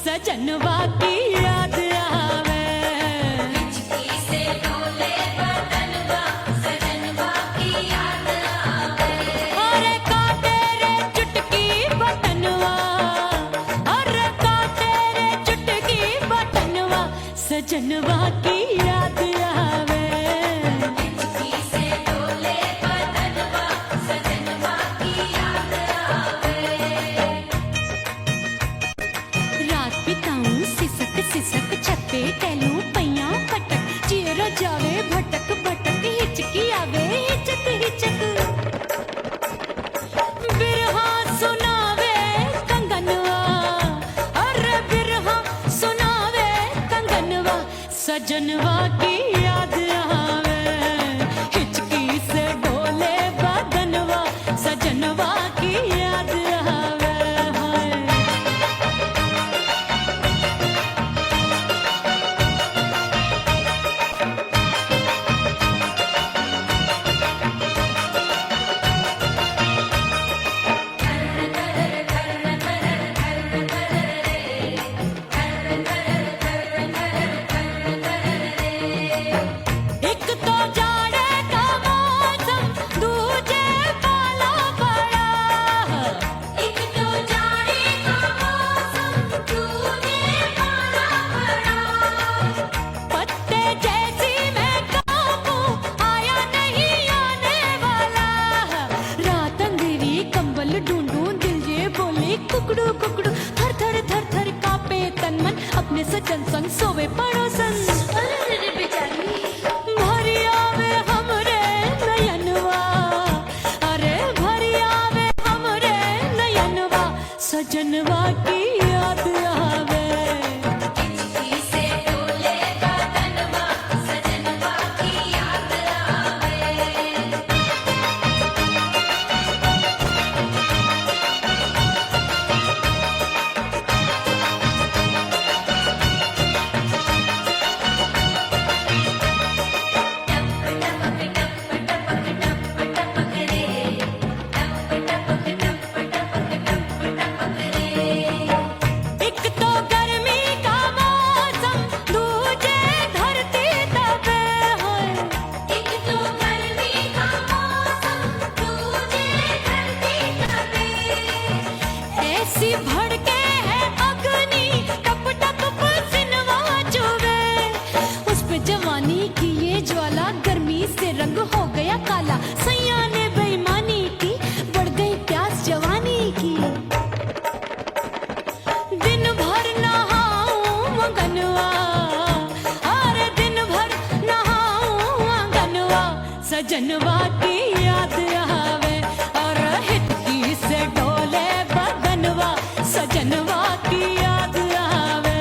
सजनवा की याद आवे, हिचकी से डोले बदनवा, सजनवा की याद आवे। अरे का तेरे चुटकी बटनवा, अरे का तेरे चुटकी बटनवा, सजनवा की याद आवे। हिचकी से डोले बदनवा, सजनवा की याद आवे। रात बिताऊं सिसक सिसक छत्ते टहलूं पैया पटक, चेहरा जावे भटक भटक, हिचकी आवे हिचक हिचक। बिरहा सुनावे कंगनवा, अरे बिरहा सुनावे कंगनवा, सजनवा की याद आवे। हिचकी से डोले बदनवा, सजनवा की याद आवे। हाय एक तो जाड़े का मौसम, दूजे पाला पड़ा। एक तो जाड़े का मौसम, दूजे पाला पड़ा। पत्ते जैसी मैं कांपूं, आया नहीं आने वाला। रात अंधेरी कंबल ढूंढूं, दिल ये बोले कुकड़ू कुकड़ू, थर थर थर थर कांपे तन मन, अपने सजन संग सोवे पड़ोसन। अरे बेचारी भरी आवे हमरे नयनवा, अरे भरी आवे हमरे नयनवा, सजनवा की याद आवे। हिचकी से डोले बदनवा, सजनवा की याद आवे। एक तो गर्मी का मौसम, दूजे धरती तपे होए। एक तो गर्मी का मौसम, दूजे धरती तपे। ऐसी भड़के है अग्नि, टप टप पसीनवा चुभे। उस पे जवानी की ये ज्वाला, गर्मी से रंग हो गया काला। सैया ने बेईमानी की, बढ़ गई प्यास जवानी की। दिन भर नहाऊं आंगनवा, अरे दिन भर नहाऊं आंगनवा, सजनवा की याद आवे। और हिचकी से डोले बदनवा, सजनवा की याद आवे।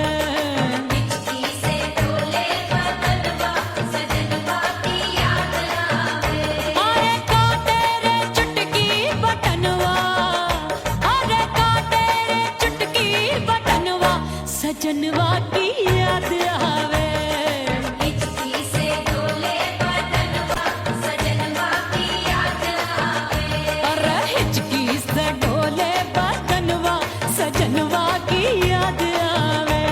हिचकी से डोले बदनवा, सजनवा की याद आवे। अरे का तेरे चुटकी बटनवा, अरे का तेरे चुटकी बटनवा, सजनवा की याद आवे। हिचकी से डोले बदनवा, सजनवा की याद आवे। अरे हिचकी से डोले बदनवा, सजनवा की याद आवे।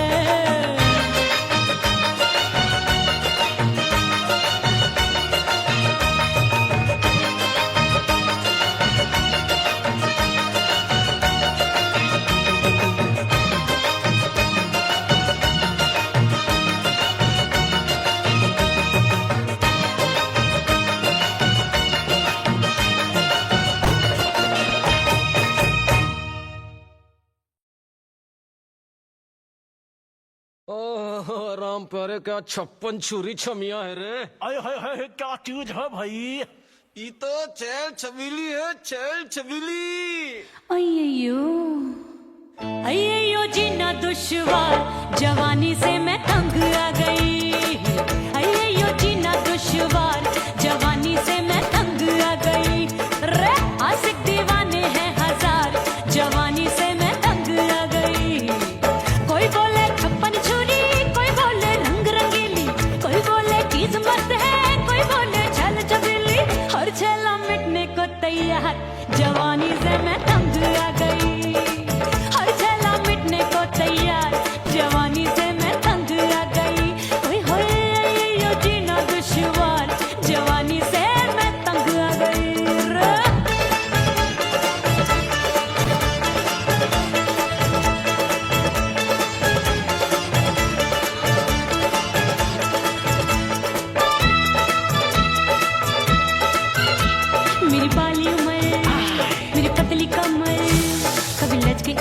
ओह राम प्यारे, क्या 56 छुरी छमिया है रे। आय हाय हाय क्या चीज है भाई। ये तो चैल छबीली है, चैल छबीली। अय्यो अय्यो जीना दुश्वार, जवानी से मैं तंग आ गई। अय्यो जीना दुश्वार, जवानी से मैं तंग आ गई। रे आशिक दीवाने हैं हजार, जवानी से मैं तंग आ गई।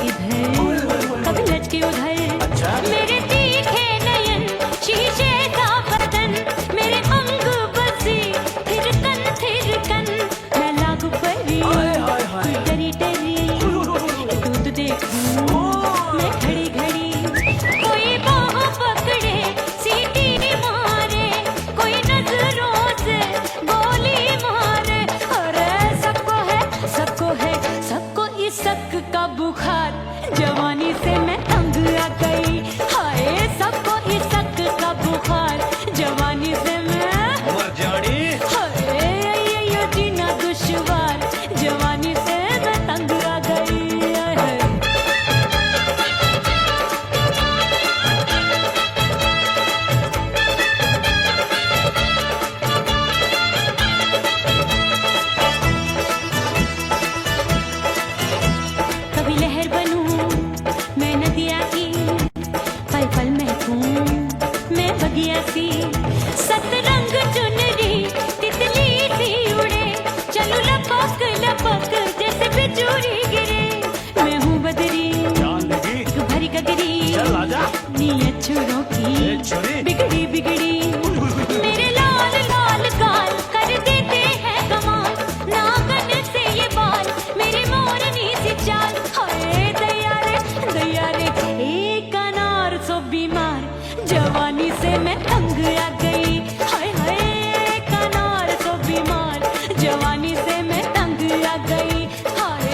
इधर कभी लटके उधर मेरे तीखे नयन शीशे का बदन मेरे अंग बसे थिरकन मैं लागू परी कोई डरी डरी दूध देखूं मैं घड़ी घड़ी कोई बाह पकड़े सीटी मारे कोई नजरों से गोली मारे अरे सबको इसक का बुखार जवानी से मैं तंग आ गई हाय सबको इसक का बुखार जवानी से मैं मर जानी हाय ये जीना दुश्वार जवानी से मैं तंग आ गई हाय। कभी लहर बनूं मैं नदिया की पल पल महकूं मैं बगिया सी सतरंग चुनरी तितली सी उड़े चलो लपक लपक जैसे बिजूरी गिरे मैं हूँ बदरी जान लगी एक भरी गगरी चल आजा नीयत छोरों ए, की छोरी। बिगड़ी बिगड़ी मेरे लाल लाल गाल कर देते हैं कमाल नागन से ये बाल मेरी मोरनी सी चाल हाय दैया रे एक अनार सो बीमार जवानी से मैं तंग आ गई हाय हाय एक अनार सो बीमार जवानी से मैं तंग आ गई हाय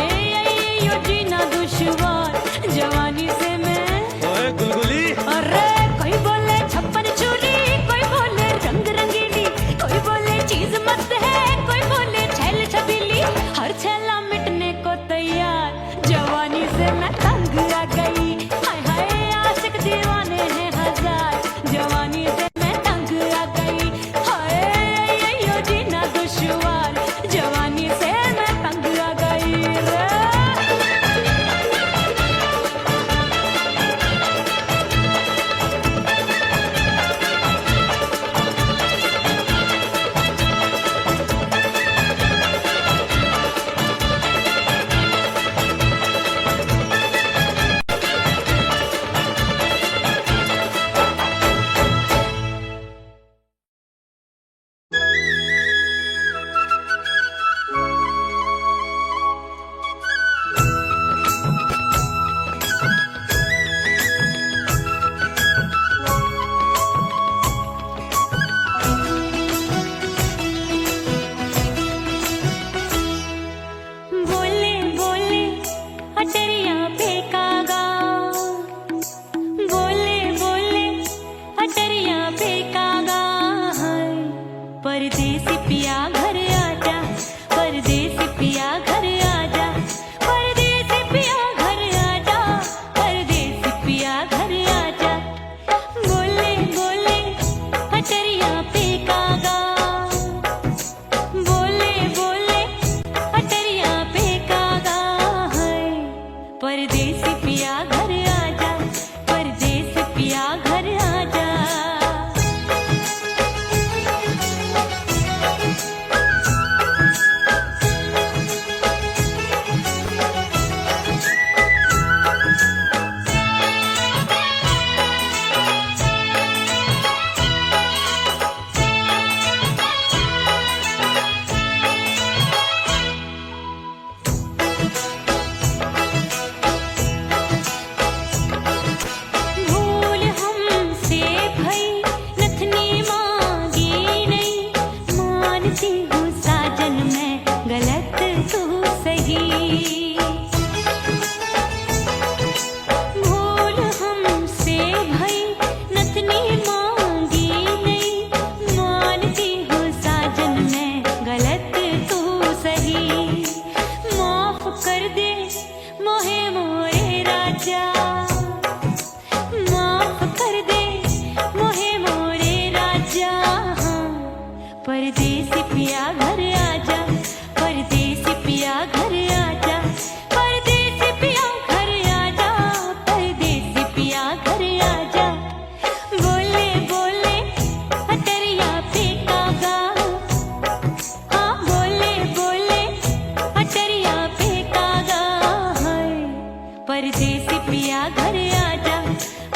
परदेसी पिया घर आजा,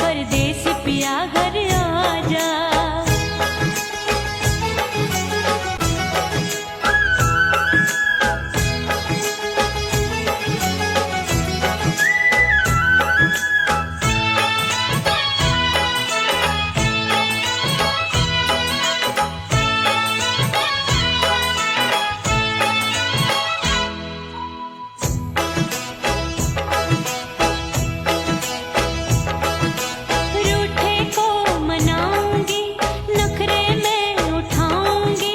परदेसी पिया घर आजा। रूठे को मनाऊंगी, नखरे में उठाऊंगी,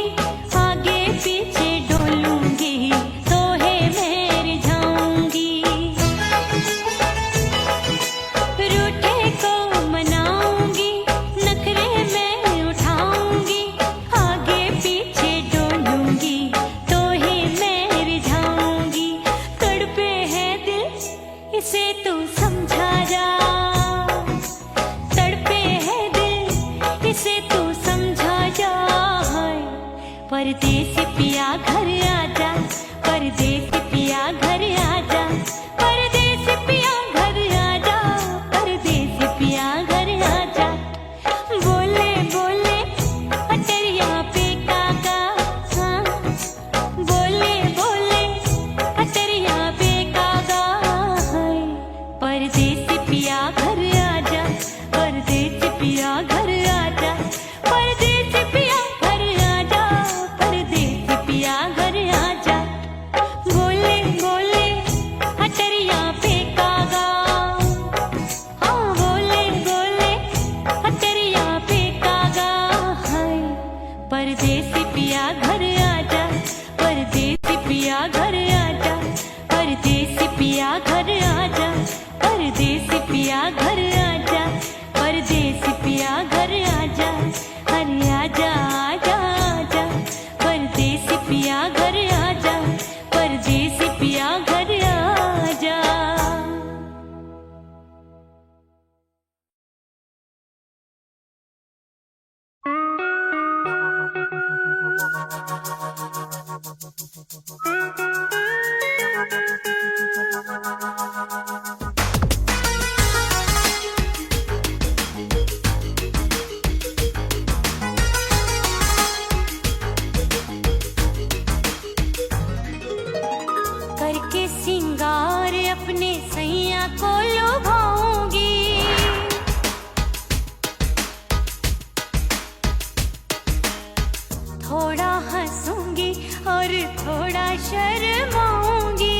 आगे पीछे डोलूंगी, तोहे में रिझाऊंगी। रूठे को मनाऊंगी, नखरे में उठाऊंगी, आगे पीछे डोलूंगी, तोहे में रिझाऊंगी। तड़पे है दिल इसे तू समझा जा, तड़पे है दिल इसे तू समझा जा। हाय परदेसी पिया घर आजा, परदेसी पिया घर आजा, परदेसी पिया घर आजा, परदेसी पिया घर आजा। बोले बोले अटरिया पे काका, हाँ बोले बोले अटरिया पे काका। हाय परदेसी पिया घर आजा, परदेसी पिया घर आजा, परदेसी पिया घर आजा, परदेसी पिया घर आजा। बोले बोले अटरिया पे कागा, हाँ बोले बोले अटरिया पे कागा। हाय परदेसी पिया घर आजा, परदेसी पिया घर आजा, परदेसी पिया घर आजा, परदेसी पिया घर आजा, परदेसी पिया घर आजा। अरे आजा आजा आजा, परदेसी पिया घर आजा, परदेसी पिया घर आजा। करके सिंगार अपने सैया को लुभाऊंगी, थोड़ा हंसूंगी और थोड़ा शर्माऊंगी।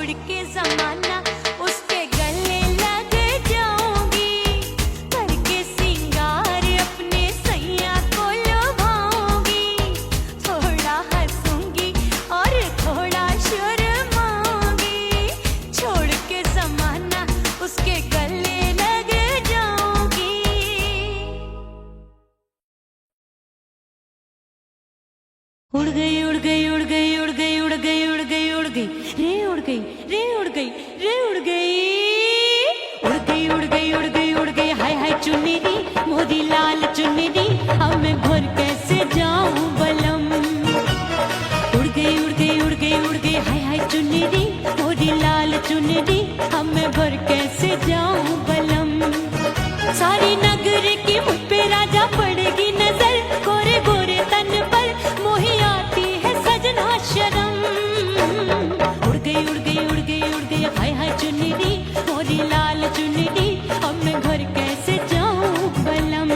छोड़ के जमाना उसके गले लग जाऊंगी, करके सिंगार अपने सैया को लुभाऊंगी, थोड़ा हंसूंगी और थोड़ा शर्माऊंगी, छोड़ के जमाना उसके गले लग जाऊंगी। उड़ गई उड़ गई उड़ गई उड़ गई उड़ गई उड़ गई उड़ गई रे उड़ गई रे उड़ गई रे उड़ गई उड़ गई उड़ गई उड़ गई उड़ गई हाय हाय चुन्नी मोदी लाल चुन्नी अब मैं घर कैसे जाऊं बलम। उड़ गई उड़ गई उड़ गई उड़ गई हाय हाय चुन्नी मोदी लाल चुन्नी अब मैं घर कैसे जाऊं बलम। सारी नगर की मुझ पे राजा पड़ेगी नजर, गोरे गोरे तन पर मोही आती है सजना शर्म। उड़ गई उड़ गई उड़ गई उड़ गई हाय हाय चुन्नी मोरी लाल चुन्नी अब मैं घर कैसे जाऊं बलम।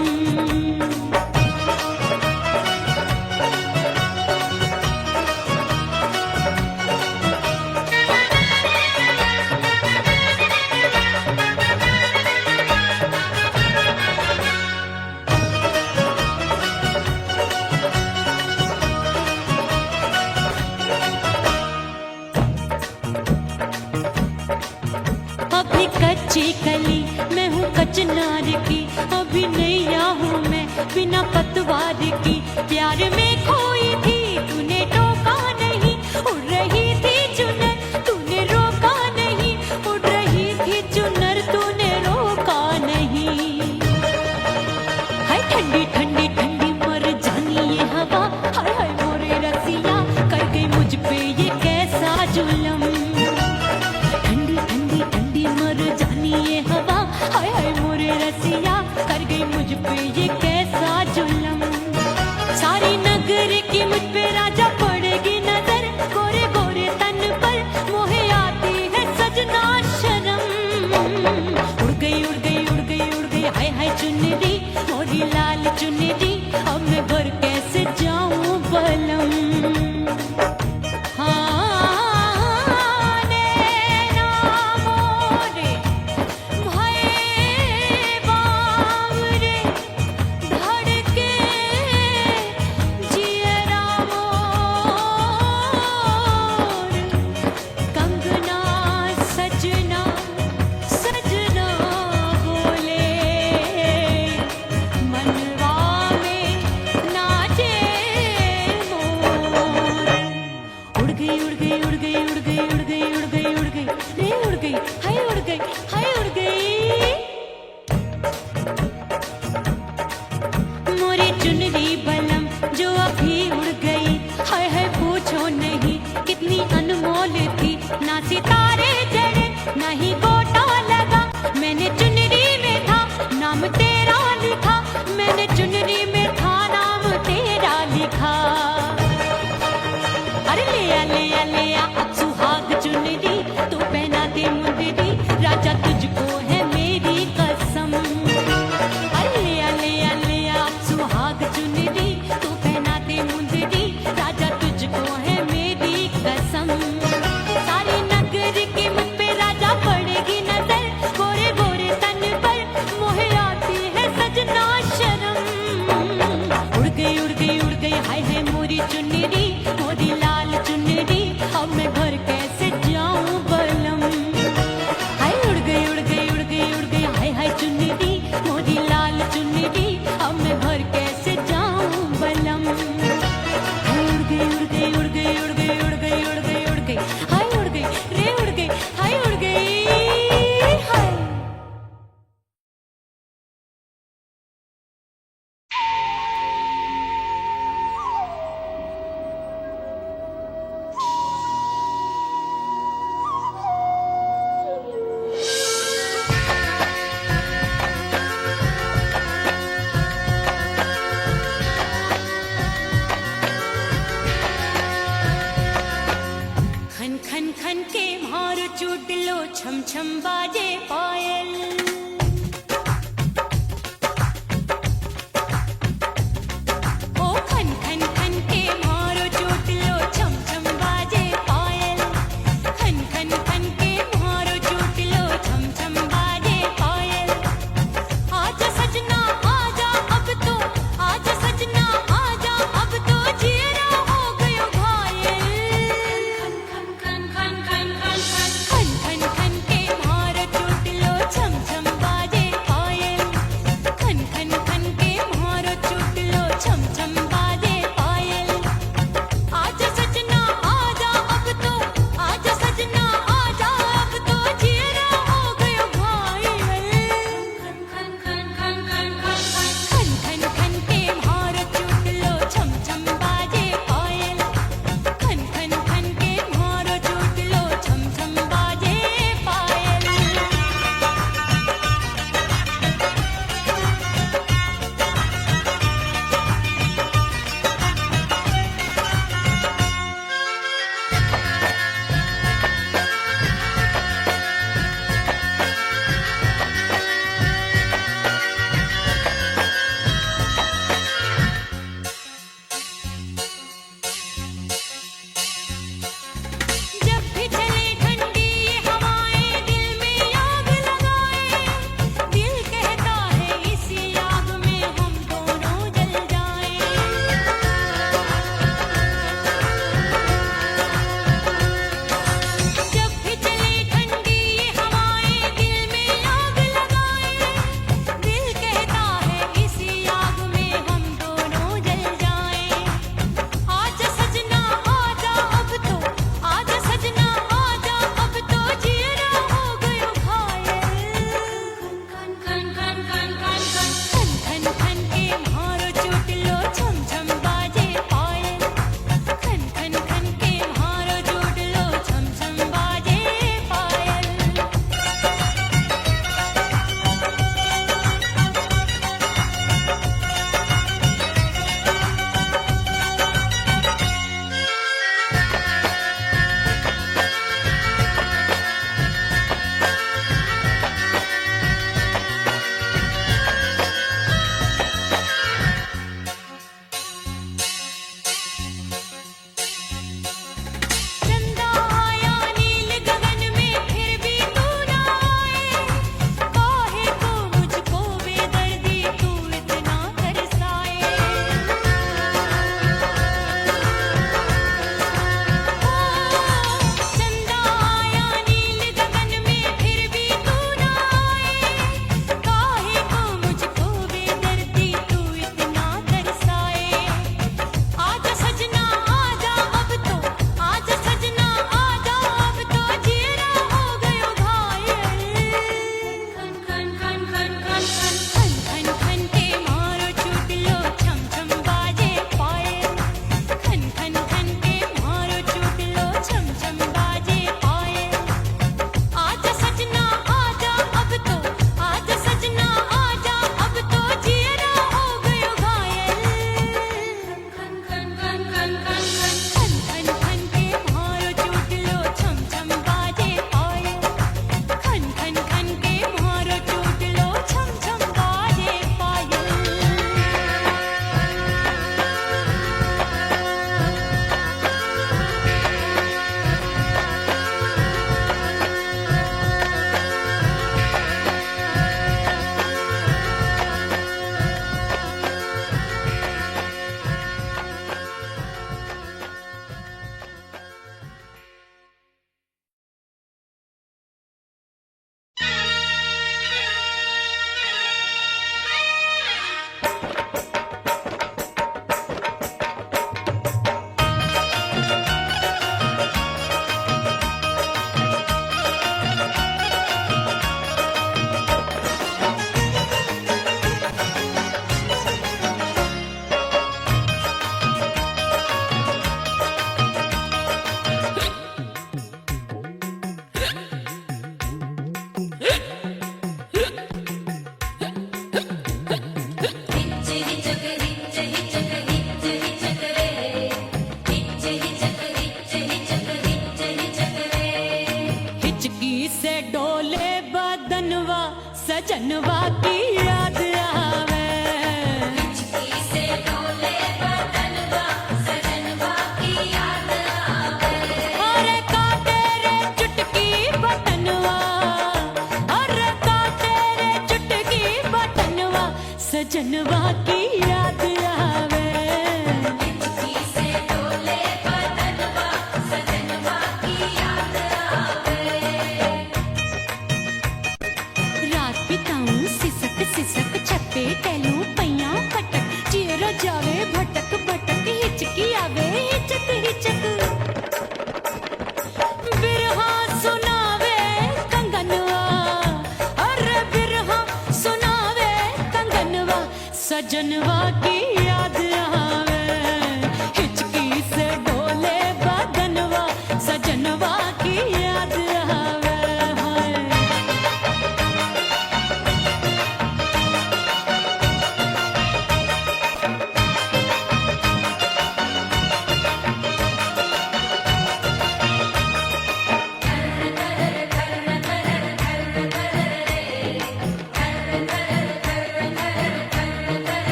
अभी कच्ची कली मैं हूँ कचनार की, अभी नैया हूँ मैं बिना पतवार की, प्यार में खोई थी तूने टोका नहीं, उड़ रही थी चुनर तूने रोका नहीं, उड़ रही थी चुनर तूने रोका नहीं। हाय ठंडी ठंडी ठंडी मर जानी ये हवा, हाय हाय मोरे रसिया कर गई मुझ पे ये कैसा जुलम। ठंडी ठंडी ठंडी मर जानी ये हवा, हाय हाय मोरे रसिया कर गई मुझ पे ये कैसा जुलम। सारी नगर की मुझ पे राजा पड़ेगी नजर, गोरे गोरे तन पर मोहे आती है सजना शर्म। उड़ गई उड़ गई उड़ गई उड़ गई हाय हाय चुन्नी मोरी लाल चुन्नी अब मैं घर कैसे जाऊं बलम। छम छम बाजे पायल, ओ खन खन खन के मारो चोट लो, छम छम बाजे पायल, खन खन खन सजनवा की याद आवे, हिचकी से डोले बदनवा, सजनवा की याद आवे हाय।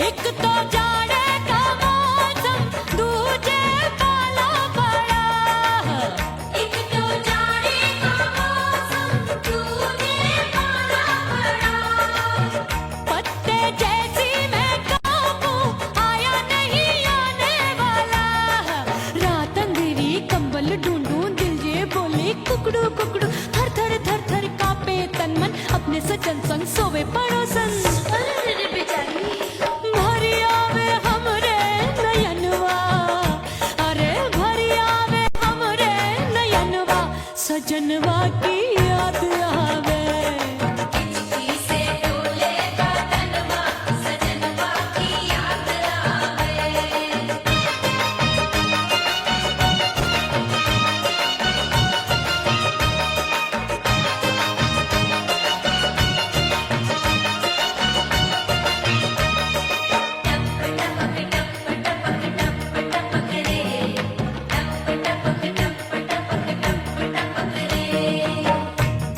एक तो जाड़े का मौसम, दूजे पाला पड़ा, एक तो जाने का मौसम दूजे पाला पड़ा। पत्ते जैसी मैं कांपू, आया नहीं आने वाला। रात अंधेरी कंबल ढूंढूं, दिल ये बोले कुकड़ू कुकड़ू, थर थर थर थर कांपे तन मन, अपने सजन संग सोवे पड़ोसन। अरे बेचारी भरी आवे हमरे नयनवा, अरे भरी आवे हमरे नयनवा, सजनवा की याद आवे। हिचकी से डोले बदनवा, सजनवा की याद आवे।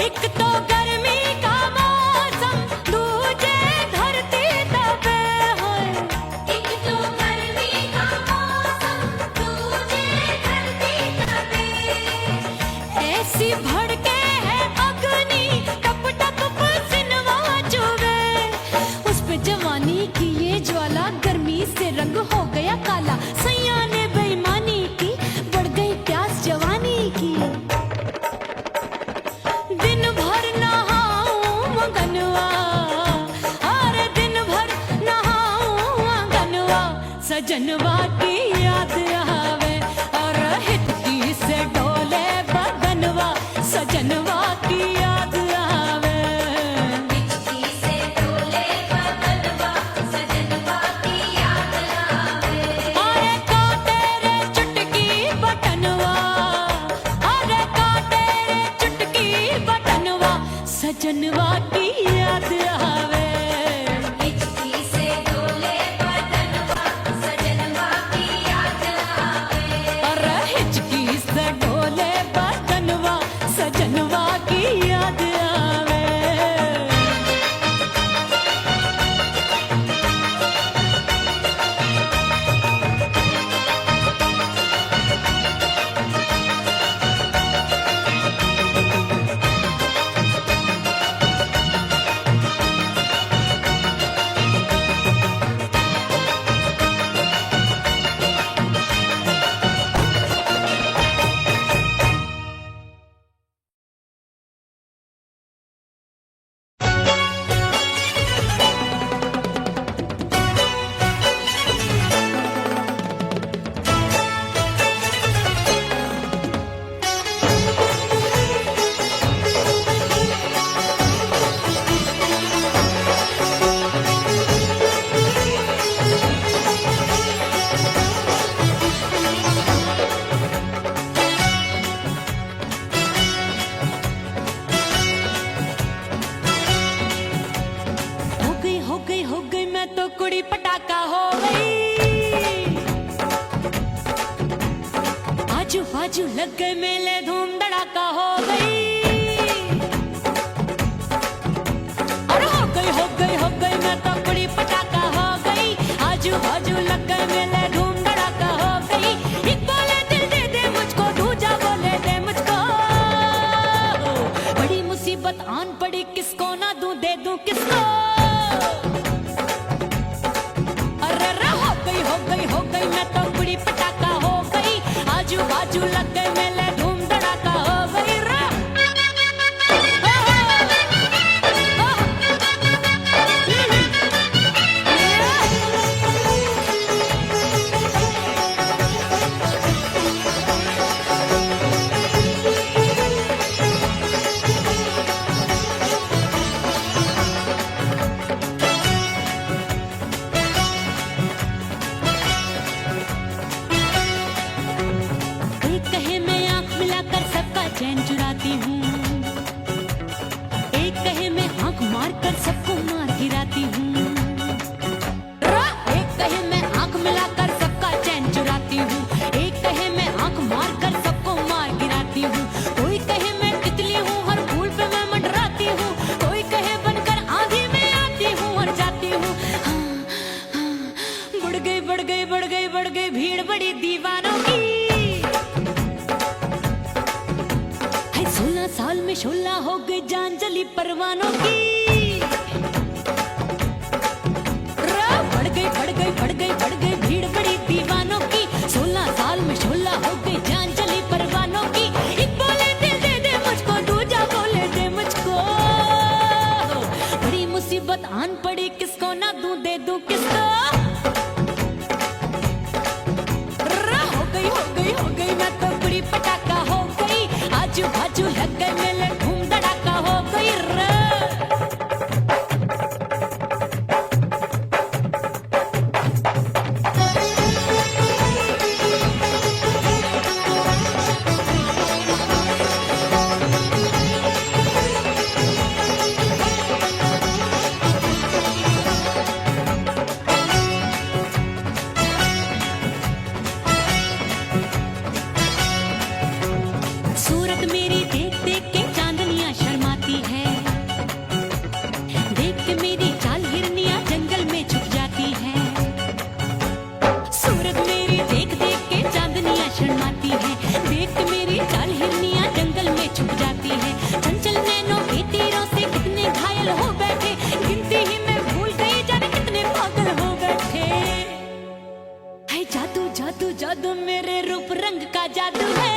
एक तो गर्मी का मौसम, दूजे धरती तपे होए। एक तो गर्मी का मौसम दूजे धरती तपे। ऐसी भड़के है अग्नि, टप टप पसीनवा चुभे। उस पे जवानी की ये ज्वाला, गर्मी से रंग हो गया काला। सैया ने बेईमानी की, बढ़ गई प्यास जवानी की। दिन भर नहाऊं मगनवा, अरे दिन भर नहाऊं आंगनवा, सजनवा की याद आवे, और हिचकी से डोले बदनवा, सजनवा की याद आवे। हिचकी से डोले बदनवा, सजनवा की याद आवे। अरे काटे रे चुटकी बटनवा, अरे काटे रे चुटकी बटनवा, सजनवा की याद आवे। हिचकी से डोले बदनवा, सजनवा की याद आवे। अरे हिचकी से डोले बदनवा, सजनवा की याद आवे। हो गई मैं तो कुड़ी पटाखा हो गई। आजू बाजू लग गए मेले, धूम धड़ाका हो गई। अरे हो गई मैं तो कुड़ी पटाखा हो गई। आजू बाजू लग गए मेले, धूम धड़ाका हो गई। एक बोले दिल दे दे मुझको, दूजा बोले दे मुझको। बड़ी मुसीबत आन पड़ी, किसको ना दूं दे दूं किसको। हो गई मैं तो कुड़ी पटाखा हो गई। आजू बाजू लग गए मेले, धूम धड़ाका हो गई रा। चुराती हूँ। एक कहे मैं आंख मार कर सबको मार गिराती हूँ। एक कहे मैं आंख मिलाकर सबका चैन चुराती हूँ। एक कहे मैं आंख मार कर सबको मार गिराती हूँ। कोई कहे मैं तितली हूँ, हर फूल पे मैं मंडराती हूँ। कोई कहे बनकर आंधी में आती हूँ और जाती हूँ। हाँ, हाँ, बढ़ गई बढ़ गई बढ़ गई बढ़ गई भीड़ बड़ी दीवानों की। 16 साल में शोला हो गई जान जली परवानों की। बढ़ गई बढ़ गई बढ़ गई बढ़ गई भीड़ बड़ी दीवानों की। 16 साल में शोला हो गई जान जली परवानों की। एक बोले दिल दे दे मुझको, दूजा बोले दे मुझको। बड़ी मुसीबत आन पड़ी, किसको ना दूं दे दूं किसको। हो गई मैं तो बड़ी पटाखा हो गई। आजू बाजू लग गए मेले, धूम धड़ाका हो गई रे। सूरत मेरी देख देख के चांदनियां शर्माती है। देख के मेरी चाल हिरनियां जंगल में छुप जाती है। सूरत मेरी देख देख के चांदनियां शर्माती है। देख के मेरी चाल हिरनियां जंगल में छुप जाती है। चंचल नैनों के तीरों से कितने घायल हो बैठे, गिनती ही मैं भूल गई जाने कितने पागल हो बैठे। है जादू जादू जादू मेरे रूप रंग का जादू है।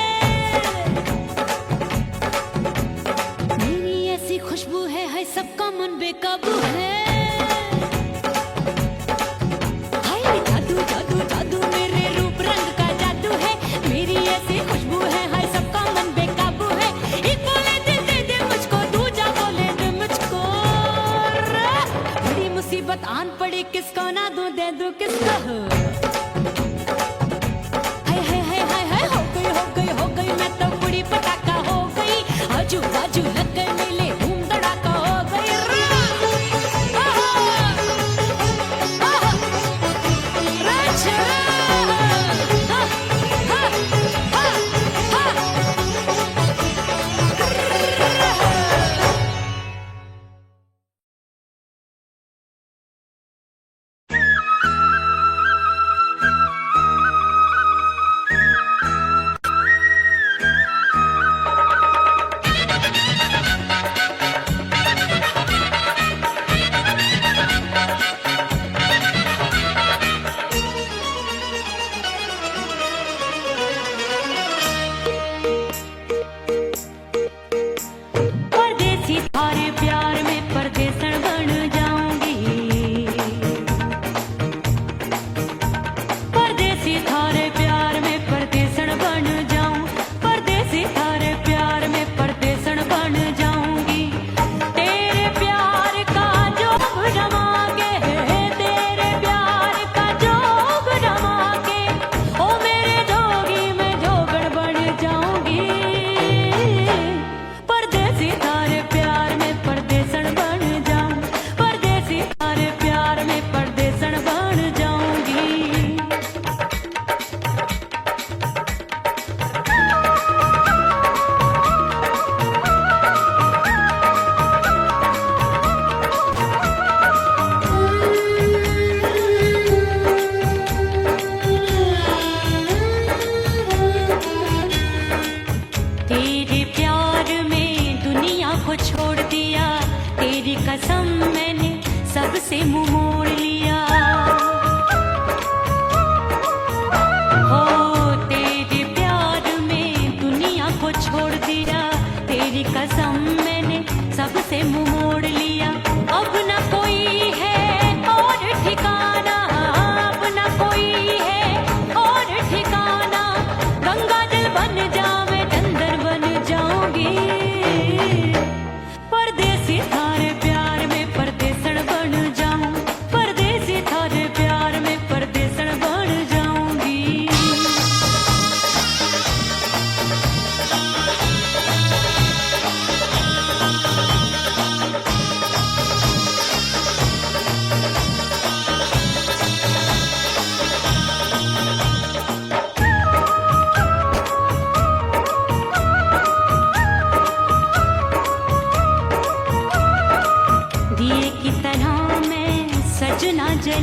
मेरी ऐसी खुशबू है सबका मन बेकाबू है। हाय जादू जादू जादू मेरे रूप रंग का जादू है। मेरी ऐसी खुशबू है सबका मन बेकाबू है। एक बोले दिल दे दे मुझको, दूजा बोले दे मुझको। बड़ी मुसीबत आन पड़ी, किसको ना दूं दे दूं किसको। हो गई मैं तो बड़ी पटाखा हो गई। आजू बाजू लग गए मेले, धूम धड़ाका हो गई रे। आहा, आहा, राजा। हा, हा, हा, हा।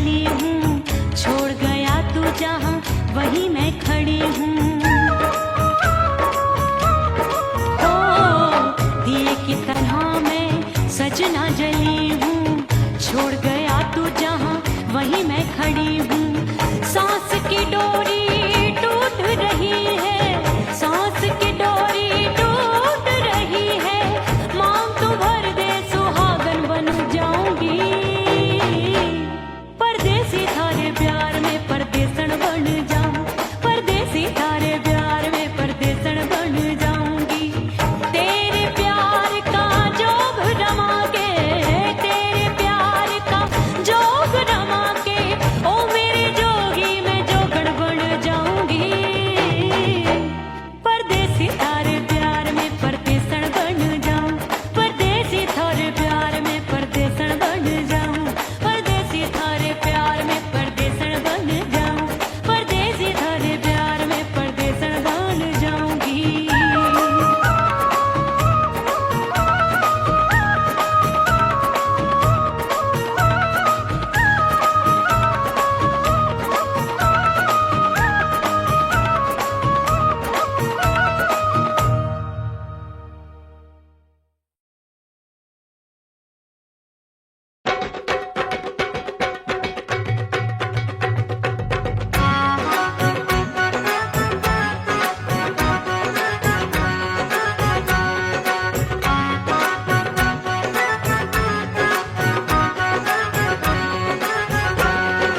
जली हूँ, छोड़ गया तू जहाँ वहीं मैं खड़ी हूँ। ओ दिए की तरह मैं सजना जली हूँ, छोड़ गया तू जहाँ वहीं मैं खड़ी हूँ। सांस की डोरी टूट रही है, सांस की डोरी टूट रही है, मांग तू भर दे सुहागन बन जाऊंगी। परदेसी थारे प्यार में परदेसन बन जाऊं, परदेसी थारे प्यार में परदेसन बन जाऊंगी। तेरे प्यार का जोग रमा के, तेरे प्यार का जोग रमा के, ओ मेरे जोगी मैं जोगण बन जाऊंगी। परदेसी थारे प्यार में परदेसन बन जाऊं, परदेसी थारे प्यार में परदेसन बन जाऊं, परदेसी थारे प्यार में परदेसन बन जाऊं, परदेसी थारे प्यार में परदेसन बन जाऊंगी।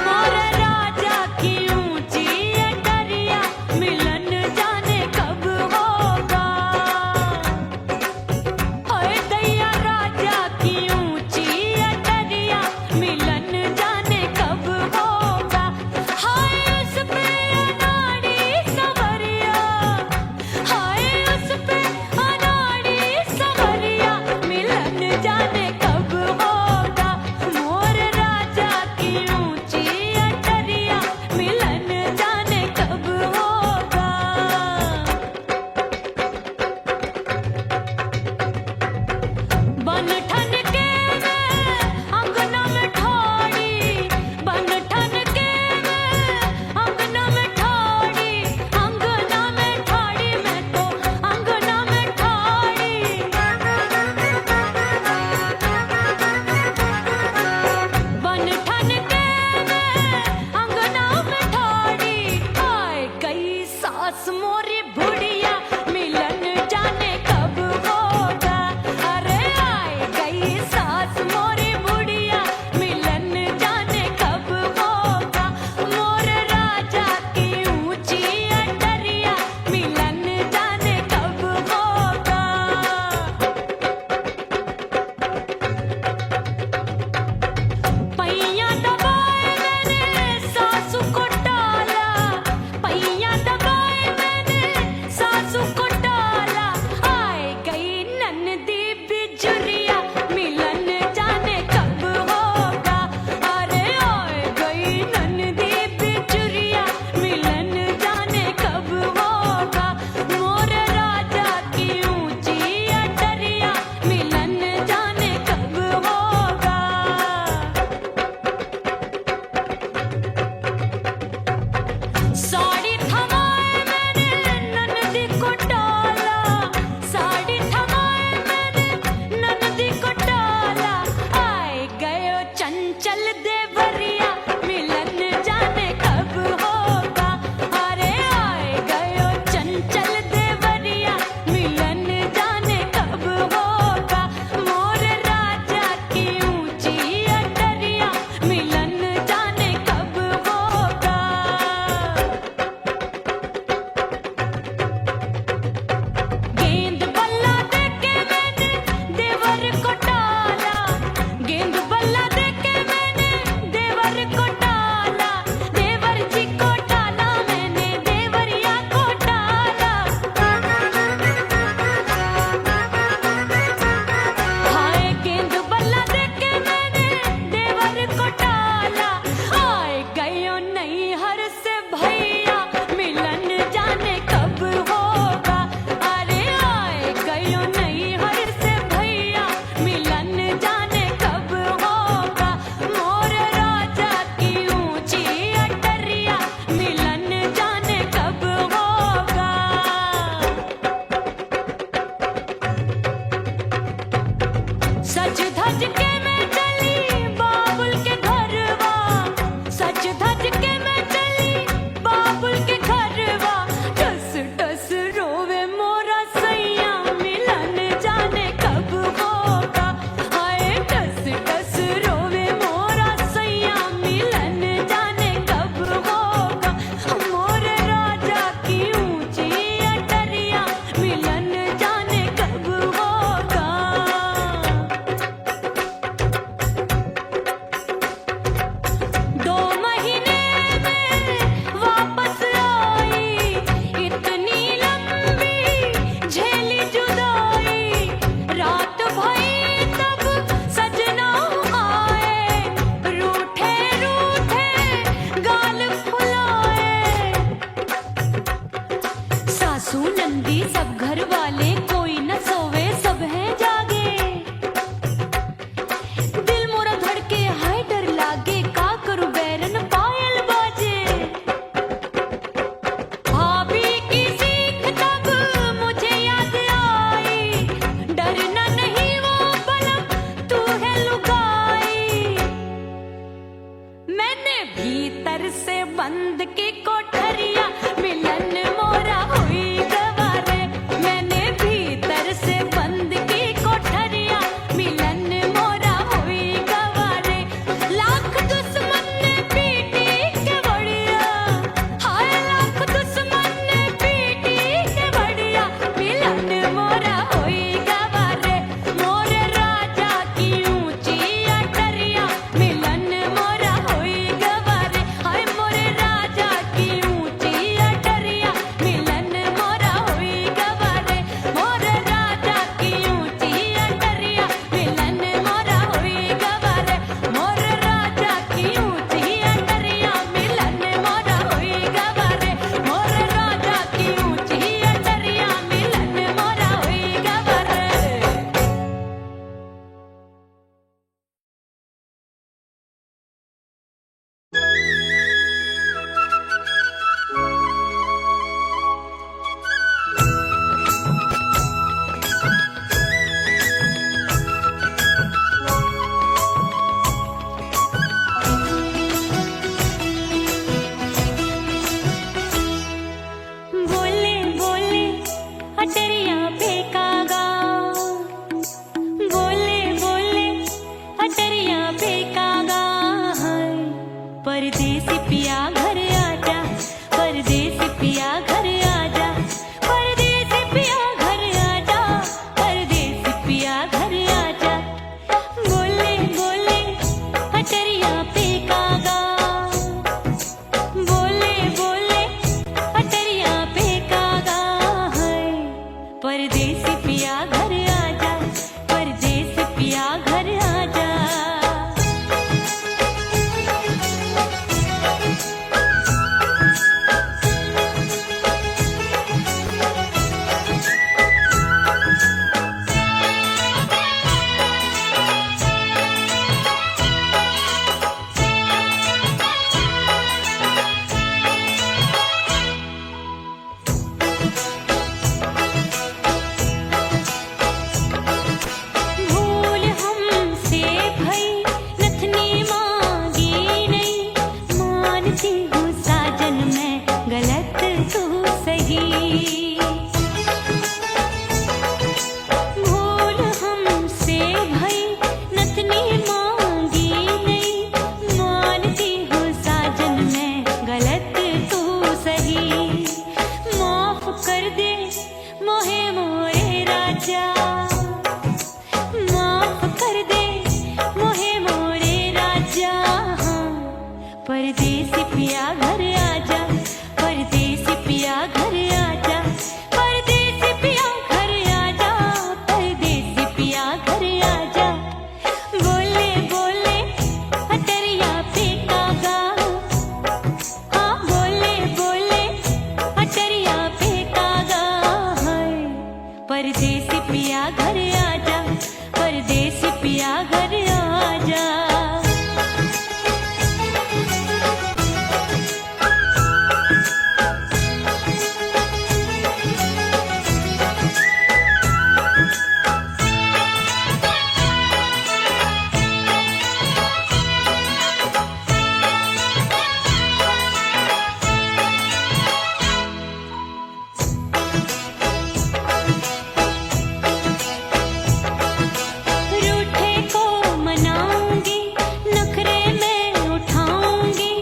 मोर राजा की ऊंची अटरिया मिलन जाने कब होगा। ओए दैया राजा की ऊंची अटरिया मिलन जाने कब होगा। हाय उस पे अनाड़ी सवरिया, हाय उस पे अनाड़ी सवरिया मिलन जाने कब होगा। मोर राजा की ऊंची अटरिया मिलन जाने कब होगा। बन ठन के मैं अंगना में ठाड़ी, बन ठन के मैं अंगना में ठाड़ी, अंगना में ठाड़ी मैं तो अंगना में ठाड़ी। बन ठन के मैं अंगना में ठाड़ी, आए गई सास मोरी बुढ़िया मिलन जाने कब होगा। अरे आए गई सास मोरी बुढ़िया मिलन जाने कब होगा। मोर राजा की ऊंची अटरिया मिलन जाने कब होगा। पैया दबाए मैंने सासू को टाला, पैया दबाए मैंने सासू नंदी सब घर वाले कोई न सोवे सब हैं जागे। दिल मोरा धड़के हाय डर लागे का करूं बैरन पायल बाजे। भाभी की सीख तब मुझे याद आई, डरना नहीं वो बलम तू है लुगाई। मैंने भीतर से बंद की कोठरिया मिलन मोरा हुई गवारे। मैंने भीतर से बंद की कोठरिया मिलन मोरा हुई गवारे। लाख दुश्मन ने पीटी के बढ़िया, हाय लाख दुश्मन ने पीटी के बढ़िया मिलन मोरा हुई गवारे। मोरे राजा की ऊंची अटरिया मिलन मोरा हुई गवारे। हाय मोरे राजा की ऊंची अटरिया मिलन मोरा हुई गवारे। मोरे राजा की ऊंची अटरिया मिलन मोरा हुई गवारे। मोरे राजा की ऊंची अटरिया मिलन मोरा हुई गवारे। मोरे राजा की ऊंची अटरिया मिलन मोरा हुई गवारे। बोले बोले अटरिया फेंकागा। बोले बोले अटरिया फेंकागा। हाय परदेसी पिया घर आजा, परदेसी पिया घर आजा। परदेसी पिया घर आजा, परदेसी पिया घर आजा। बोले बोले अटरिया फेंकागा। बोले बोले अटरिया फेंकागा। हाय परदेसी पिया घर आजा, परदेसी पिया घर आजा। भूल हमसे भई नथनी मांगी नहीं, मानती हूँ साजन मैं गलत तू सही। भूल हमसे भई नथनी मांगी नहीं, मानती हूँ साजन मैं गलत तू सही। माफ कर दे मोहे मोरे राजा, माफ कर दे मोहे मोरे राजा। हाँ परदेसी पिया घर आजा, परदेसी पिया घर आजा। परदेसी पिया घर आजा, परदेसी पिया घर आजा। बोले बोले अटरिया फेंकागा। हाँ बोले बोले अटरिया फेंकागा। हाय परदेसी पिया घर आजा, परदेसी पिया घर आजा। रूठे को मनाऊंगी, नखरे में उठाऊंगी,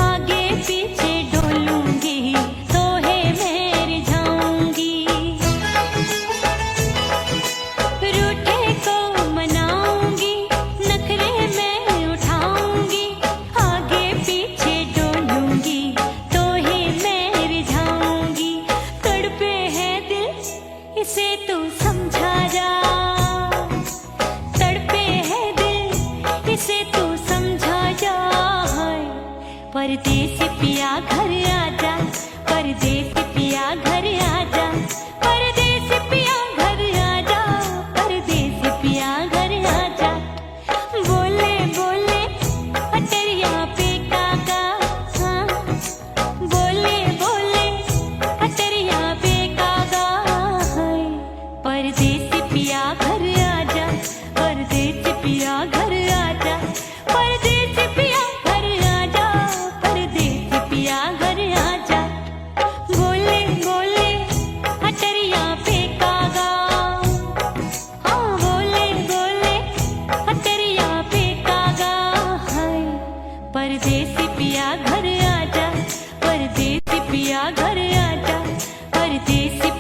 आगे पीछे डोलूंगी, तोहे में रिझाऊंगी। रूठे को मनाऊंगी, नखरे में उठाऊंगी, आगे पीछे डोलूंगी, तोहे में रिझाऊंगी। तड़पे है दिल इसे तू समझा जा, तड़पे है दिल इसे तू समझा जा। हाय परदेसी पिया घर आजा, परदेसी पिया घर आजा।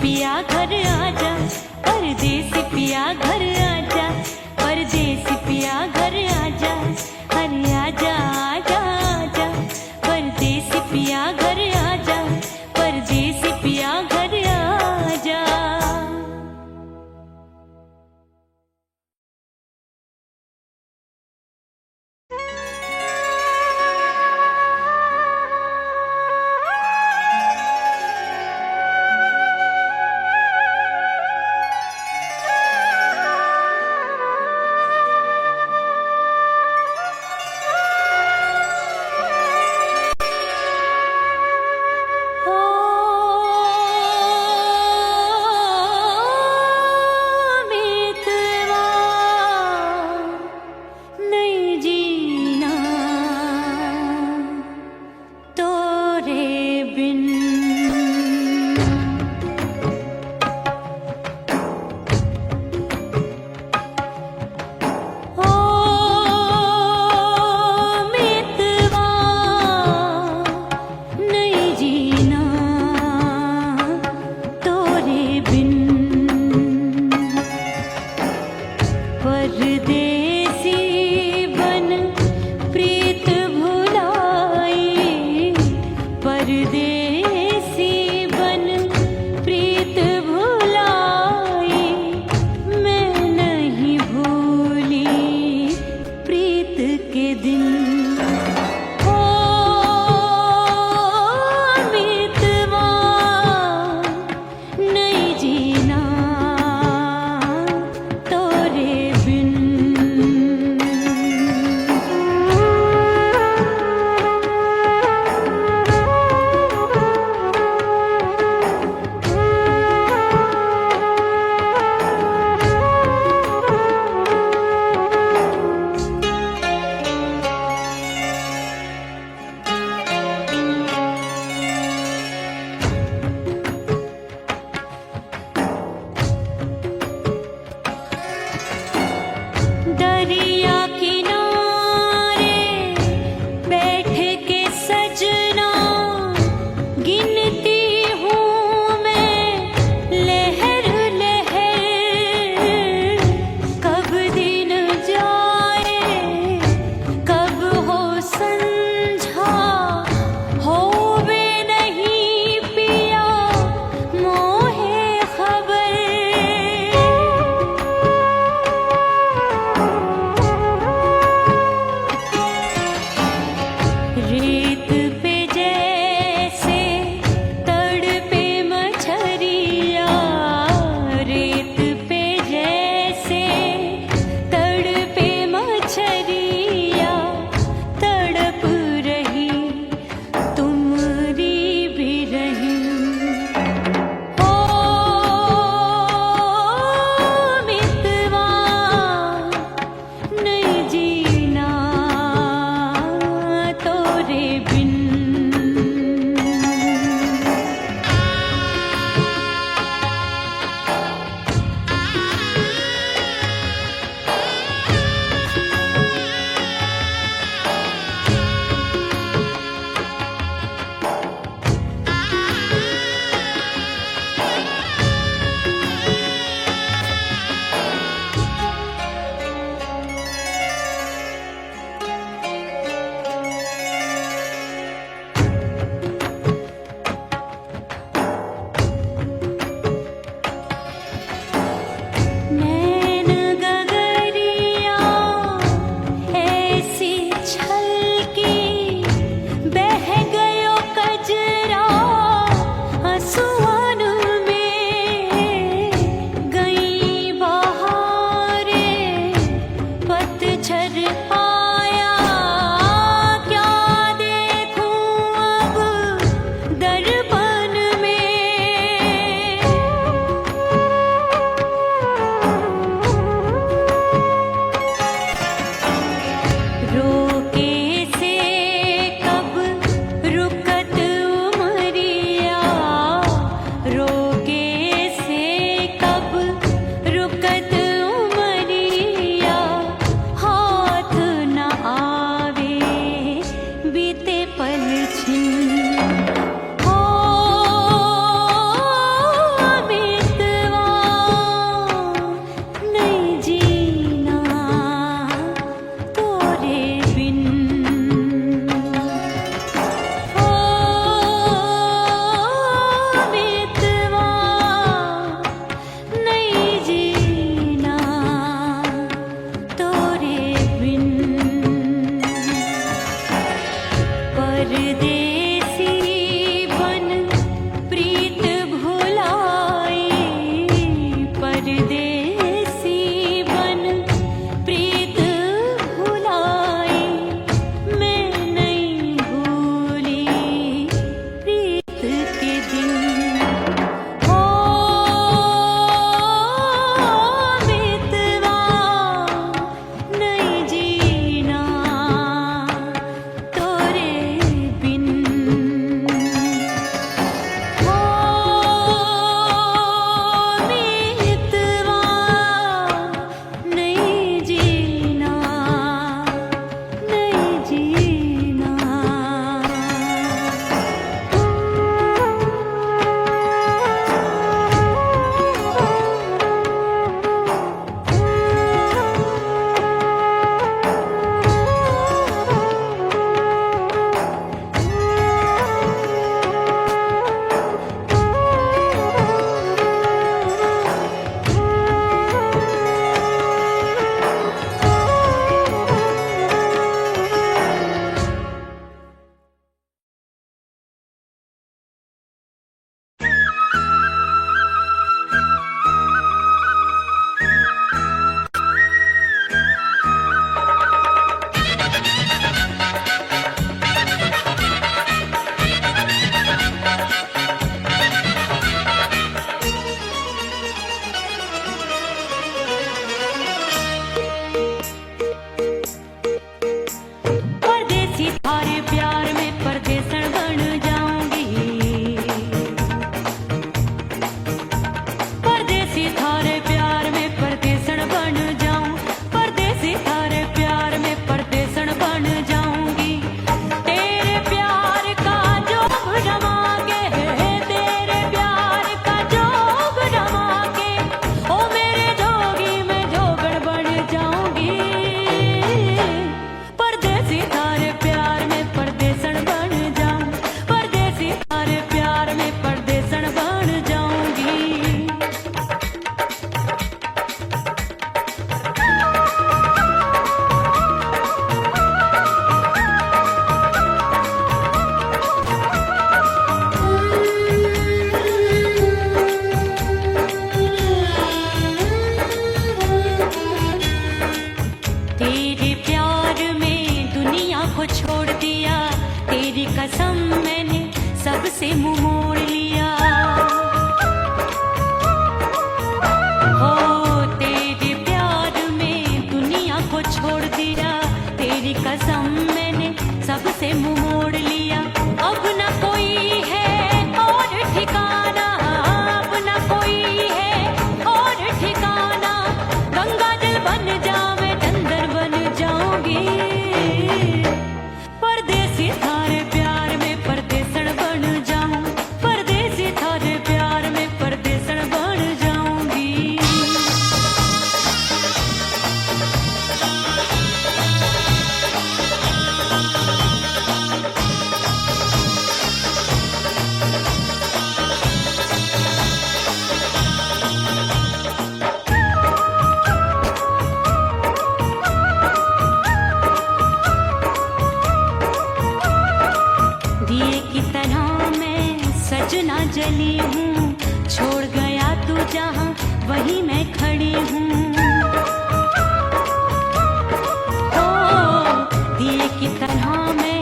पिया घर आजा, परदेसी पिया घर आजा, परदेसी पिया घर आजा, अरे आजा आजा आजा, परदेसी पिया घर आजा, परदेसी पिया घर आजा। वहीं मैं खड़ी हूँ। ओ दिए की तरह मैं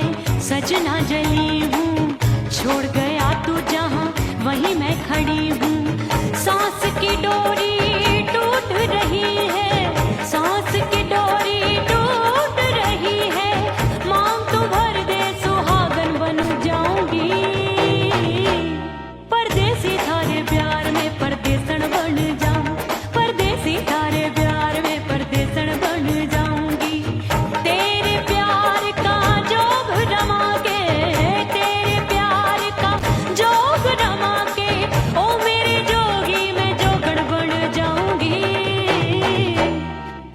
सजना जली हूँ, छोड़ गया तू जहाँ वहीं मैं खड़ी हूँ। सांस की डोरी टूट रही है, सांस की डोरी टूट रही है, मांग तू भर दे सुहागन बन जाऊंगी। परदेसी थारे प्यार में परदेसन बन जाऊं, परदेसी थारे प्यार में परदेसन बन जाऊंगी। तेरे प्यार का जोग रमा के, तेरे प्यार का जोग रमा के, ओ मेरे जोगी मैं जोगण बन जाऊंगी।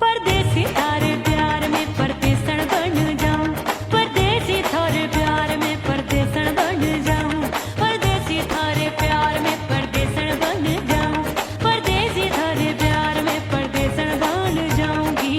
परदेसी थारे प्यार में परदेसन बन जाऊं, परदेसी थारे प्यार में परदेसन बन जाऊं, परदेसी थारे प्यार में परदेसन बन जाऊं, परदेसी थारे प्यार में परदेसन बन जाऊंगी।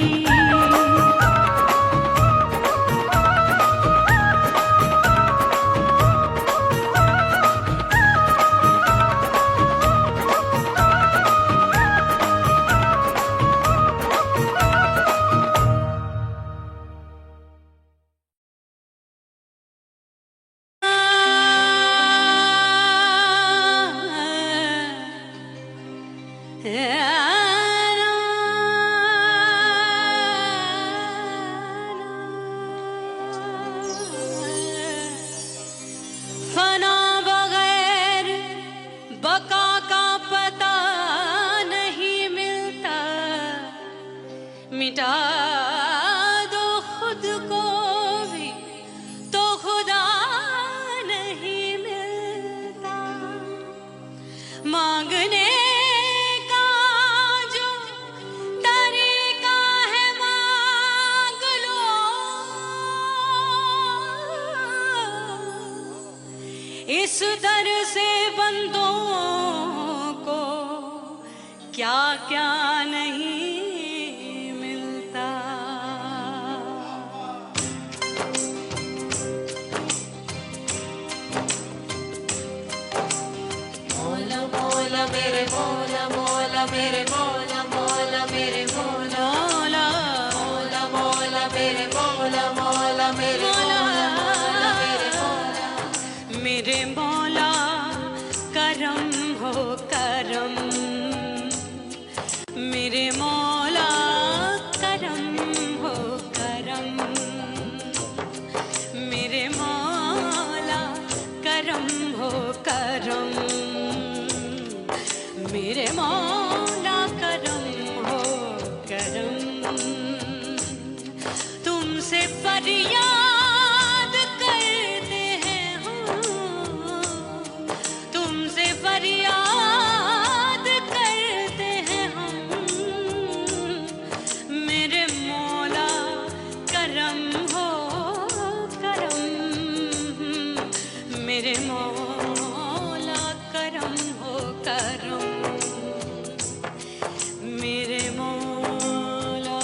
फना बगैर बका का पता नहीं मिलता, मिटा दो खुद को भी तो खुदा नहीं मिलता। मांगने का जो तरीका है मांग लो, इस दर से बंदों को क्या क्या नहीं मिलता। मौला मौला मेरे मौला मौला मेरे मौला मौला मेरे मौला मौला मौला मौला मेरे मौला मौला मेरे मौला मौला मेरे मौला। मेरे मौला करम हो करम, मेरे मौला करम हो करम, मेरे मौला करम हो करम, मेरे मौला करम हो करम। तुमसे फरियाद करते हैं हम, तुमसे फरियाद करते हैं हम, मेरे मौला करम हो करम, मेरे मौला करम हो करम, मेरे मौला।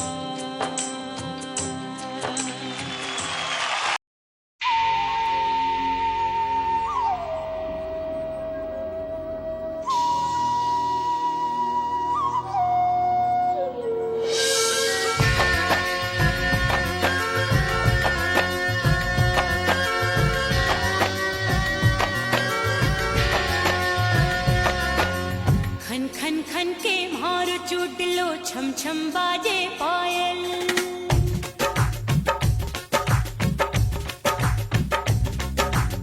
खन खन खन के मार चुडलो, छम छम बाजे पायल।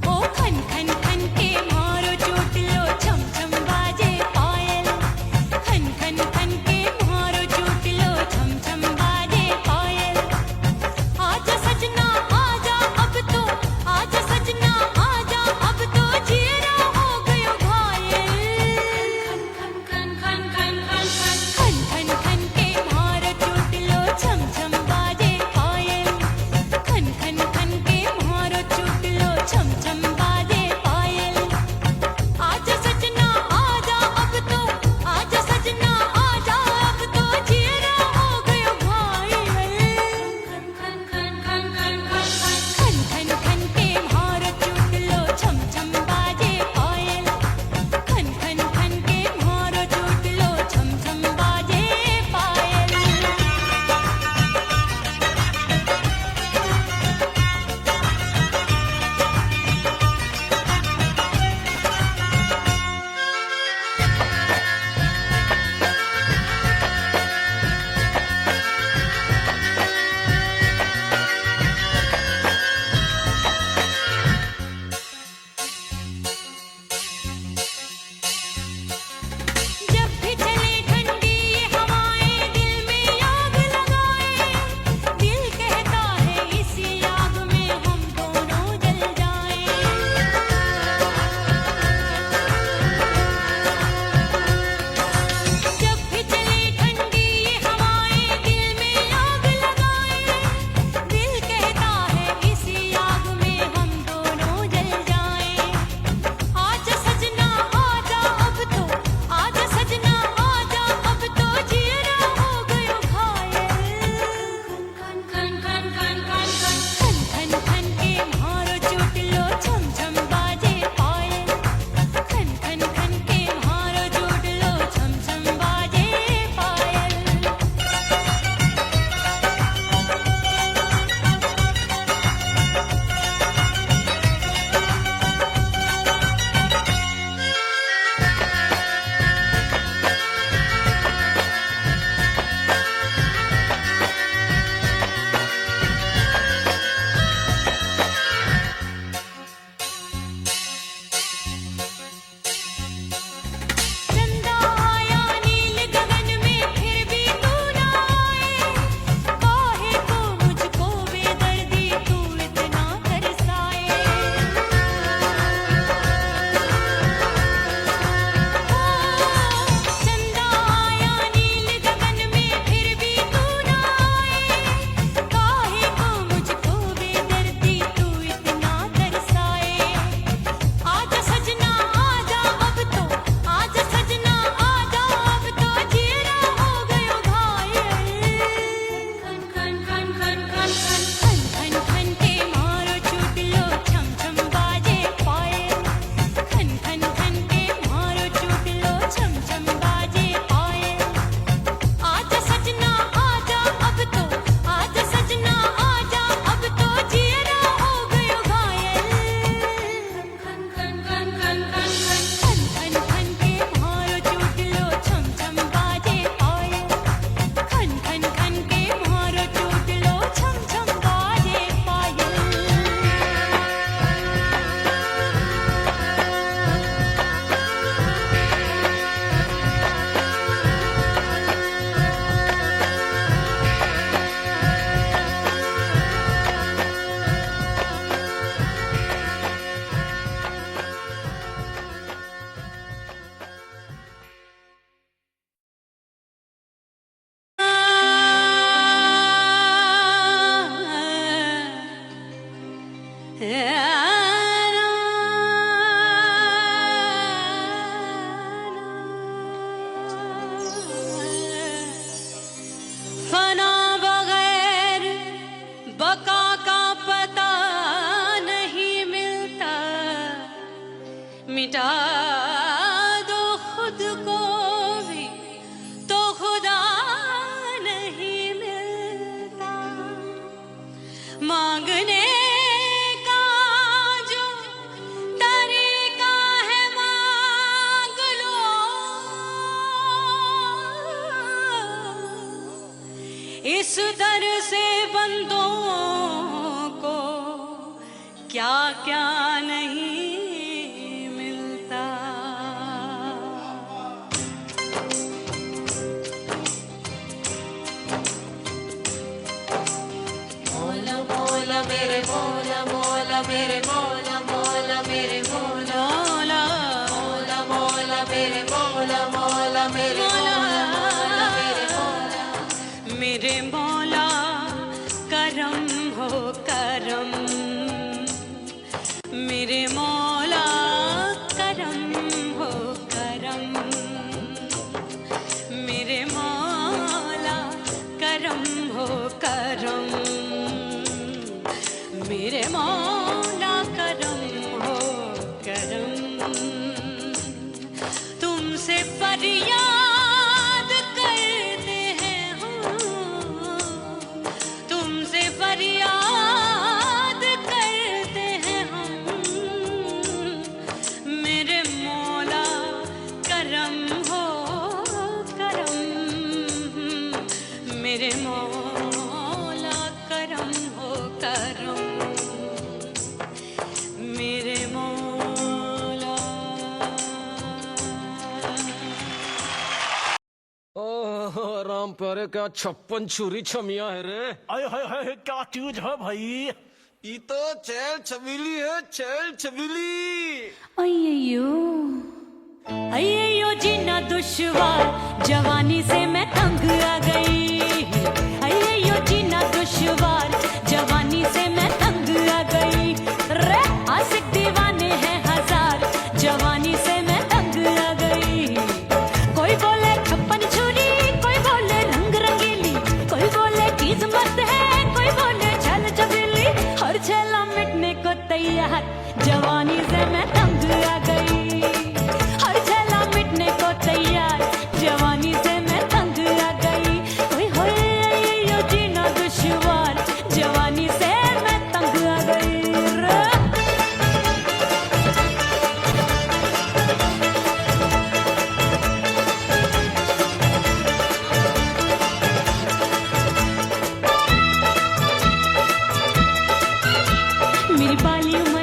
ओ खन खन खन के मार चुडलो, छम छम बाजे पायल। खन खन खन के मार चुडलो, छम छम बाजे पायल। आजा सजना आजा अब तो, आजा सजना आजा अब तो, जीरा हो गयो घायल। खन खन खन खन खन खन खन खन के मार चुटलो, छम छम इस दर से बंदों को क्या क्या नहीं मिलता। मौला मौला मेरे मौला मौला मेरे मौला मौला मेरे मौला मौला मौला मेरे मौला मौला मेरे मौला मेरे मौला मेरे मौला करम हो करम मेरे मौला करम हो करम मेरे मौला करम हो करम मेरे मौला करम हो करम। तुमसे फरियाद करते हैं हम, तुमसे फरियाद करते हैं हम, मेरे मौला करम हो करम मेरे मौला करम हो करम मेरे मौला। ओह राम प्यारे क्या 56 छुरी छमिया है रे। अरे हाय हाय क्या चीज है भाई। ये तो चैल छबीली है, चैल छबीली। अय्यो अय्यो जीना दुश्वार जवानी से मैं तंग आ गई। अय्यो जीना दुश्वार जवानी से मैं तंग आ गई। रे आशिक दीवाने हैं हजार जवानी से मैं तंग आ गई। कोई बोले 56 छुरी, कोई बोले रंग रंगीली, कोई बोले चीज मस्त है, कोई बोले छल छबीली। हर छेला मिटने को तैयार जवानी से मैं तंग आ गई। हर छेला मिटने को तैयार जवानी से मैं तंग आ गई। ओए होए यो जीना दुश्वार जवानी से मैं तंग आ गई रे। मेरी बाली उम्र,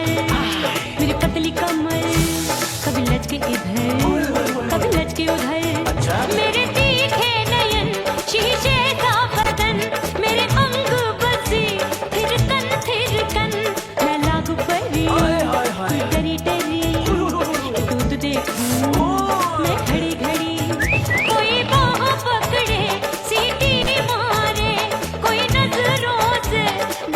मेरी पतली कमर, कभी लचके इधर कभी लचके उधर। मेरे तीखे नयन शीशे का बदन, मेरे अंग बसी थिरकन मैं लागू परी डरी डरी दूध देखूं मैं घड़ी घड़ी। कोई बाह पकड़े सीटी मारे, कोई नजरों से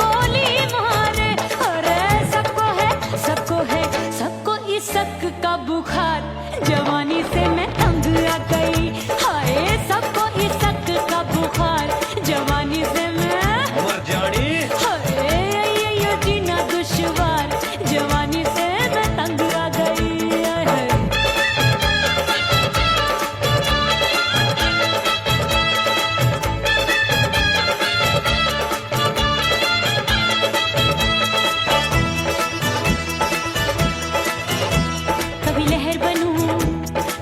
गोली मारे। अरे सबको है सबको इसक का बुखार जवानी से मैं तंग आ गई। हाय सबको इसक का बुखार जवानी से मैं मर जानी। हाय ये जीना दुश्वार जवानी से मैं तंग आ गई। हाय कभी लहर बनूं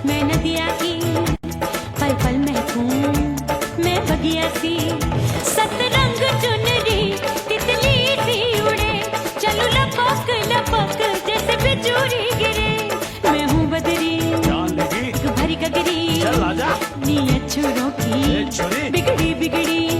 मैं नदिया की, पल पल महकूं मैं बगिया सी। सतरंग चुनरी तितली सी उड़े, चलूं लपक लपक जैसे बिजूरी गिरे। मैं हूँ बदरी भरी गगरी, चल आजा। नीयत छुरों की छुरी बिगड़ी बिगड़ी।